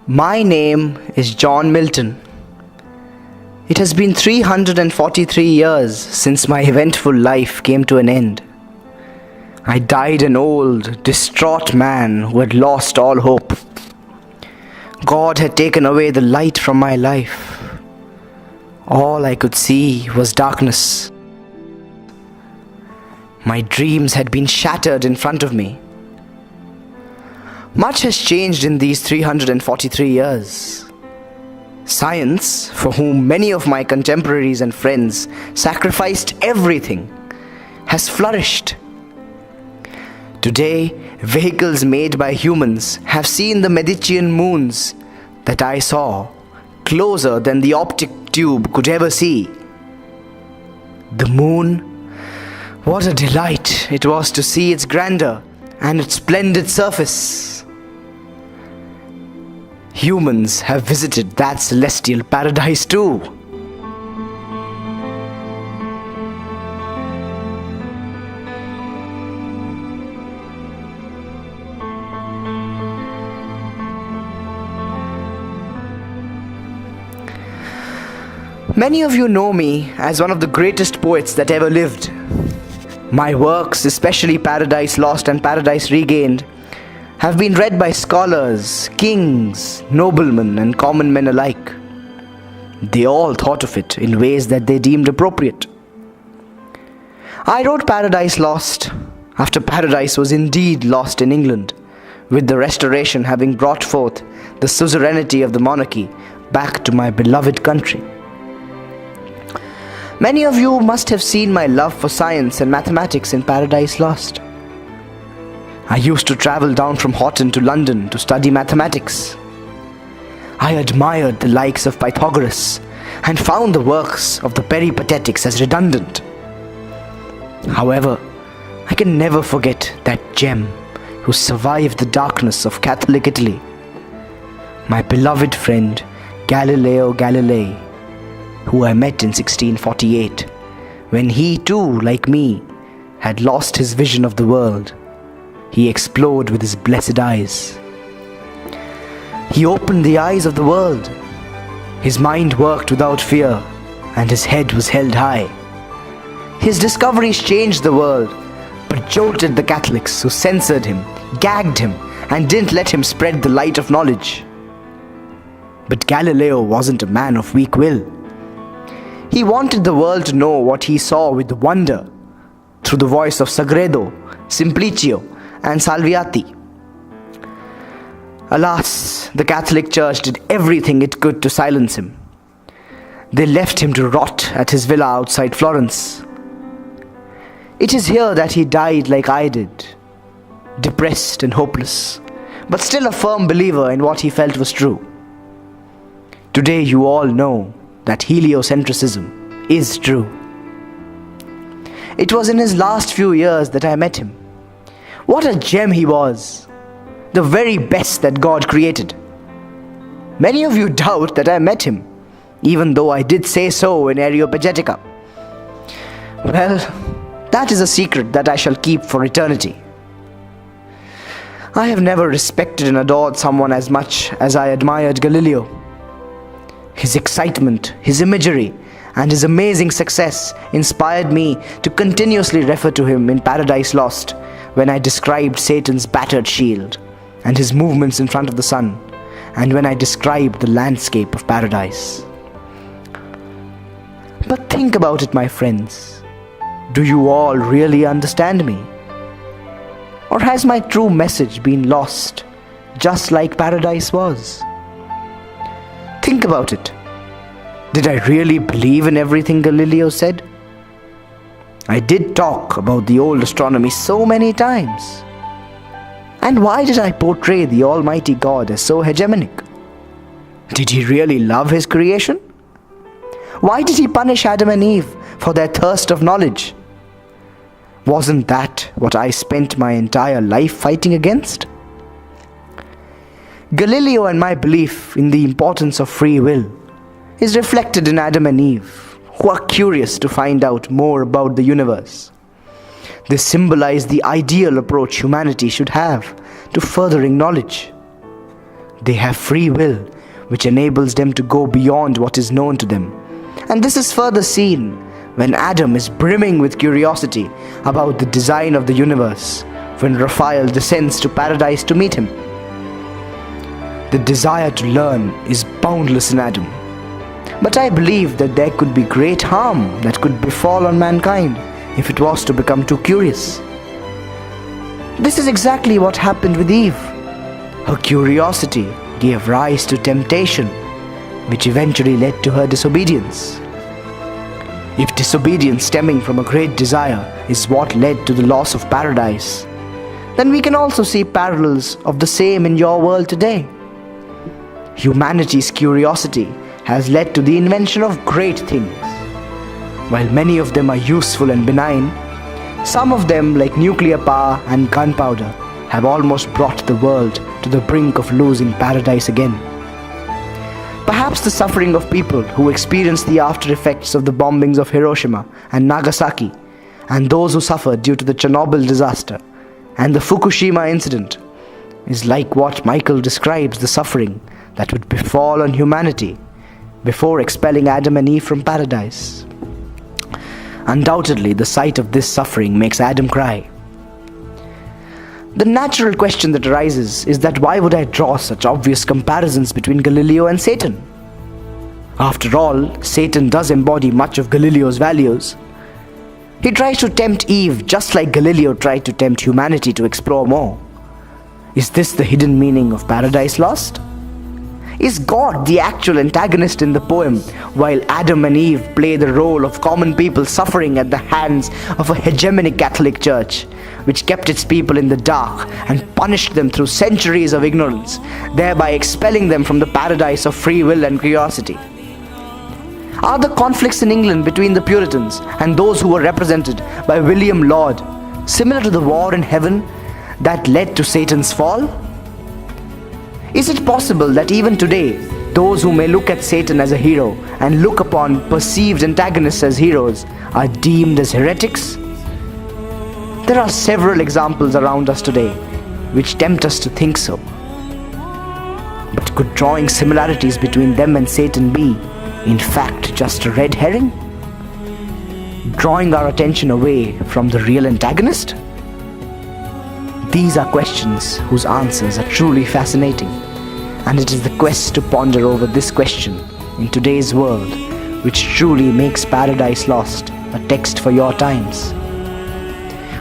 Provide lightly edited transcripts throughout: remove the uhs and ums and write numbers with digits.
My name is John Milton. It has been 343 years since my eventful life came to an end. I died an old, distraught man who had lost all hope. God had taken away the light from my life. All I could see was darkness. My dreams had been shattered in front of me. Much has changed in these 343 years. Science, for whom many of my contemporaries and friends sacrificed everything, has flourished. Today, vehicles made by humans have seen the Medicean moons that I saw, closer than the optic tube could ever see. The moon, what a delight it was to see its grandeur and its splendid surface. Humans have visited that celestial paradise too. Many of you know me as one of the greatest poets that ever lived. My works, especially Paradise Lost and Paradise Regained, have been read by scholars, kings, noblemen, and common men alike. They all thought of it in ways that they deemed appropriate. I wrote Paradise Lost after Paradise was indeed lost in England, with the Restoration having brought forth the suzerainty of the monarchy back to my beloved country. Many of you must have seen my love for science and mathematics in Paradise Lost. I used to travel down from Horton to London to study mathematics. I admired the likes of Pythagoras and found the works of the Peripatetics as redundant. However, I can never forget that gem who survived the darkness of Catholic Italy, my beloved friend Galileo Galilei, who I met in 1648, when he too, like me, had lost his vision of the world. He explored with his blessed eyes. He opened the eyes of the world. His mind worked without fear, and his head was held high. His discoveries changed the world, but jolted the Catholics who censored him, gagged him, and didn't let him spread the light of knowledge. But Galileo wasn't a man of weak will. He wanted the world to know what he saw with wonder through the voice of Sagredo, Simplicio, and Salviati. Alas, the Catholic Church did everything it could to silence him. They left him to rot at his villa outside Florence. It is here that he died like I did, depressed and hopeless, but still a firm believer in what he felt was true. Today you all know that heliocentrism is true. It was in his last few years that I met him. What a gem he was, the very best that God created. Many of you doubt that I met him, even though I did say so in Areopagitica. Well, that is a secret that I shall keep for eternity. I have never respected and adored someone as much as I admired Galileo. His excitement, his imagery, and his amazing success inspired me to continuously refer to him in Paradise Lost when I described Satan's battered shield and his movements in front of the sun, and when I described the landscape of paradise. But think about it, my friends. Do you all really understand me? Or has my true message been lost, just like Paradise was? Think about it. Did I really believe in everything Galileo said? I did talk about the old astronomy so many times. And why did I portray the Almighty God as so hegemonic? Did he really love his creation? Why did he punish Adam and Eve for their thirst of knowledge? Wasn't that what I spent my entire life fighting against? Galileo and my belief in the importance of free will is reflected in Adam and Eve, who are curious to find out more about the universe. They symbolize the ideal approach humanity should have to furthering knowledge. They have free will, which enables them to go beyond what is known to them. And this is further seen when Adam is brimming with curiosity about the design of the universe, when Raphael descends to paradise to meet him. The desire to learn is boundless in Adam. But I believe that there could be great harm that could befall on mankind if it was to become too curious. This is exactly what happened with Eve. Her curiosity gave rise to temptation, which eventually led to her disobedience. If disobedience stemming from a great desire is what led to the loss of paradise, then we can also see parallels of the same in your world today. Humanity's curiosity has led to the invention of great things. While many of them are useful and benign, some of them, like nuclear power and gunpowder, have almost brought the world to the brink of losing paradise again. Perhaps the suffering of people who experienced the after effects of the bombings of Hiroshima and Nagasaki, and those who suffered due to the Chernobyl disaster and the Fukushima incident, is like what Michael describes the suffering that would befall on humanity before expelling Adam and Eve from paradise. Undoubtedly, the sight of this suffering makes Adam cry. The natural question that arises is that why would I draw such obvious comparisons between Galileo and Satan? After all, Satan does embody much of Galileo's values. He tries to tempt Eve just like Galileo tried to tempt humanity to explore more. Is this the hidden meaning of Paradise Lost? Is God the actual antagonist in the poem, while Adam and Eve play the role of common people suffering at the hands of a hegemonic Catholic Church, which kept its people in the dark and punished them through centuries of ignorance, thereby expelling them from the paradise of free will and curiosity? Are the conflicts in England between the Puritans and those who were represented by William Laud similar to the war in heaven that led to Satan's fall? Is it possible that even today, those who may look at Satan as a hero and look upon perceived antagonists as heroes are deemed as heretics? There are several examples around us today which tempt us to think so. But could drawing similarities between them and Satan be, in fact, just a red herring? Drawing our attention away from the real antagonist? These are questions whose answers are truly fascinating, and it is the quest to ponder over this question in today's world which truly makes Paradise Lost a text for your times.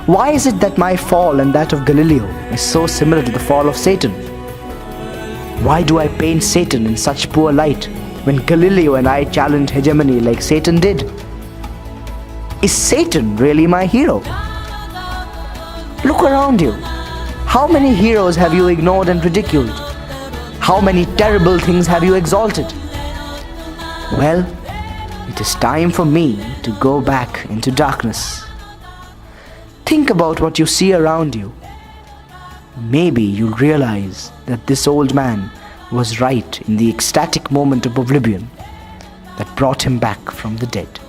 Why is it that my fall and that of Galileo is so similar to the fall of Satan? Why do I paint Satan in such poor light when Galileo and I challenge hegemony like Satan did? Is Satan really my hero? Look around you. How many heroes have you ignored and ridiculed? How many terrible things have you exalted? Well, it is time for me to go back into darkness. Think about what you see around you. Maybe you'll realize that this old man was right in the ecstatic moment of oblivion that brought him back from the dead.